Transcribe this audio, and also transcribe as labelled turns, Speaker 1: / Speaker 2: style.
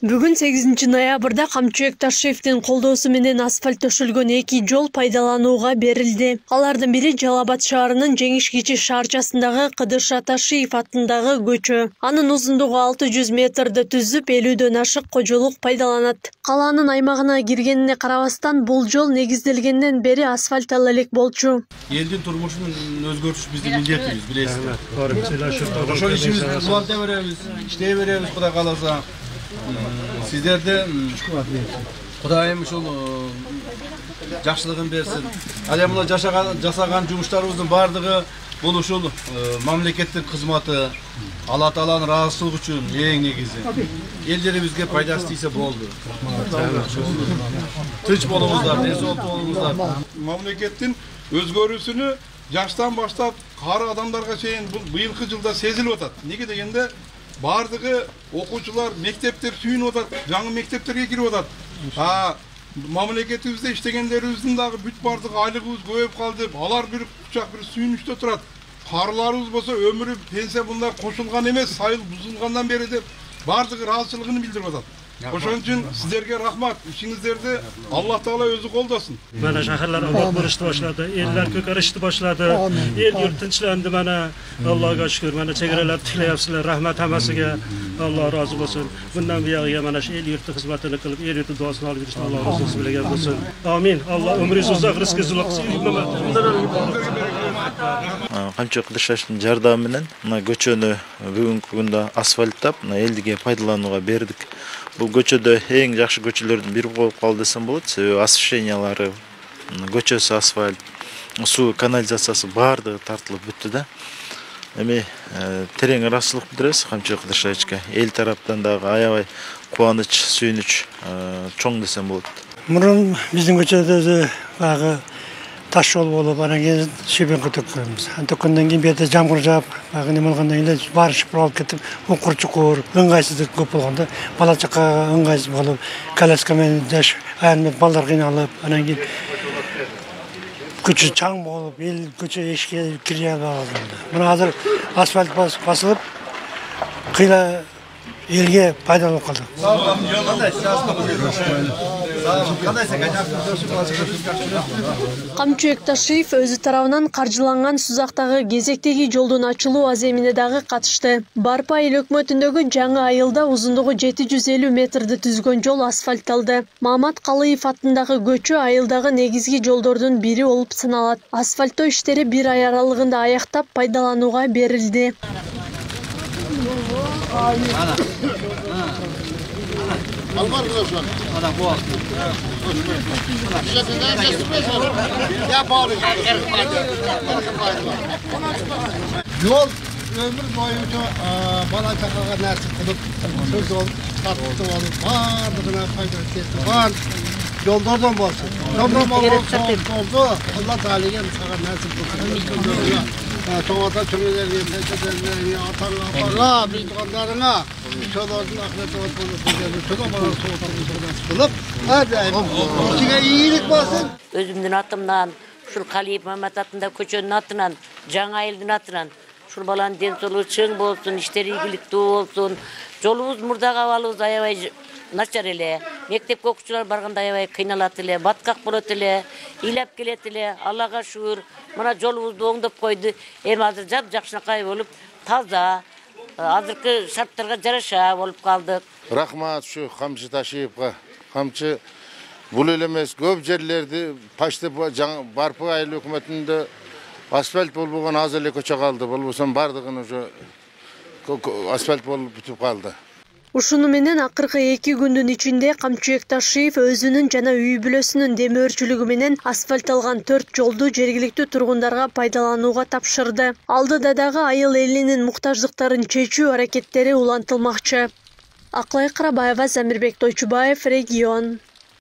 Speaker 1: Бүгін 8 ноябрда Камчыбек Ташиевдин колдоосу менен асфальт төшөлгөн 2 жол пайдаланууга берилди. Алардын бири Жалал Абад шаарынын Жеңиш кичи шаарчасындагы Кыдырша Ташиев аттындагы көчө. Анын узундугу 600 метрди түзүп, 50дөн ашык кожолук пайдаланат. Калаанын аймагына киргенине карабастан, бул жол негизделгенден бери асфальттала элек болчу.
Speaker 2: Элдин турмушун өзгөртүш биздин милдетибиз, билесиздер. Ошол ишибизди уланта беребиз, иштей беребиз, Кудай кааласа. Sizlerde Kudayım uşul жақшылығын берсін. Әлем мына жасаған жұмыштарыбыздың бардығы бұл ушул мамлекеттик кызматы, Алла Тааланын ыраазычылыгы үчүн эң негизи. Элдерибизге пайдасы тийсе болду. Тынч болуңуздар, денсаулыктуу болуңуздар.
Speaker 3: Мамлекеттин өзгөрүүсүнү жаштан баштап кары адамдарга чейин бул быйылкы жылда сезилип атат. Неге дегенде бардығы оқушылар, мектептер сүйініп отыр, жаңы мектептерге кіріп отыр. Мамлекетімізде іштегендеріміздің дағы бүт бардығы айлығымыз көбейіп қалды. Алар бір құшақ бір сүйініште тұрады. Қарыларымыз болса өмірі пенсия бұнда қосылған емес, сайыл бұзылғаннан бері де бардығы разычылығын білдіріп отыр. Ошон үчүн сиздерге рахмат. Ишиңиздерди Алла Таала өзү колдоsun.
Speaker 4: Mana şahırlar obod bo'lishni boshladi, ellar ko'karishni boshladi, el yurt tinchlandi mana. Allohga shukr, mana chegaralar tiklayapsizlar. Rahmat hammasiga. Alloh rozi bo'lsin. Bundan buyog'iga mana shu el yurti xizmatini qilib, el yurti duosini olib yurishni Alloh o'zi bilagan bo'lsin. Amin. Alloh umringizni uzoq, rizqingizni qilsin.
Speaker 5: Камчыбек Ташиевдин жардамы менен мына көчөнү бүгүнкү күндө асфальттап, элдиге пайдаланууга бердик. Бул көчөдө эң жакшы көчөлөрдүн бири болуп калды десем болот. Себеби освещениялары, көчөсү асфальт, суу канализациясы баардыгы тартылып бүттү да. Эми терең ыраазычылык билдиребиз Камчыбек Ташиевичке. Эл тараптан дагы аябай кубаныч, сүйүнүч чоң десем болот.
Speaker 6: Мурун биздин көчөдө багы таш жол болуп, анан кийин шебенка төккөнбүз. Төккөндөн кийин бияда жамгыр жаап, багы неме кылгандан кийин барышып алып кетип, укур чукур, ыңгайсыздык көп болгондо, бала чакага ыңгайсыз болуп, коляска менен жаш аянмен балдар кыйналып, анан кийин көчө чаң болуп, эл көчө эшикке кире албай калды. Мына азыр асфальт басылып, кыйла элге пайдаланып калдык.
Speaker 1: Камчыбек Ташиев өзү тарабынан каржыланган Сузактагы кезектеги жолдун ачылуу аземине дагы катышты. Барпа эл өкмөтүндөгү жаңы айылда узундугу 750 метрди түзгөн жол асфальтталды. Маамат Калыев аттындагы көчө айылдагы негизги жолдордун бири болуп саналат. Асфальттоо иштери 1 ай аралыгында аяктап пайдаланууга берилди.
Speaker 7: Yol ömür boyunca bala çakağa nasip kılıp söz olup, tatlı olup, bardığına faydası var. Yollardan olsun. Yoldan oldu. Allah Teala'ya sana nasip kılsın. Çoğata çömelerine, peçetelerine, atarla, bir tutanlarına, çoğaların ahirete olsun, çoğa bana soğutalım, kılıp, hadi, içine iyilik basın.
Speaker 8: Özümdün atımdan, şul Kaliyev Mehmet atında köçönün atынан, жаңа elдің atынан, şul balanın densoluğu çığın bolsun, işleri iyilikli olsun, жолубуз мурдага абалыбыз аябай начар эле. Мектепке окуучулар барганда аябай кыйналат эле, баткак болот эле, ыйлап келет эле. Аллага шүгүр, мына жолубузду оңдоп койду. Эми азыр жакшынакай болуп, таза, азыркы шарттарга жараша болуп калдык.
Speaker 9: Рахмат şu Камчы Ташиевге. Камчы бул эле эмес, көп жерлерди почти Барпы айыл өкмөтүндө асфальт болбогон аз эле көчө калды. Болбосо бардыгын уже асфальт болуп бүтүп калды.
Speaker 1: Ушуну менен акыркы 2 күндүн ичинде Камчыбек Ташиев өзүнүн жана үй бүлөсүнүн демөөрчүлүгү менен асфальтталган 4 жолду жергиликтүү тургундарга пайдаланууга тапшырды. Алдыда дагы айыл элинин муктаждыктарын чечүү аракеттери улантылмакчы. Аклай Карабаева, Замирбек Тойчубаев, Регион.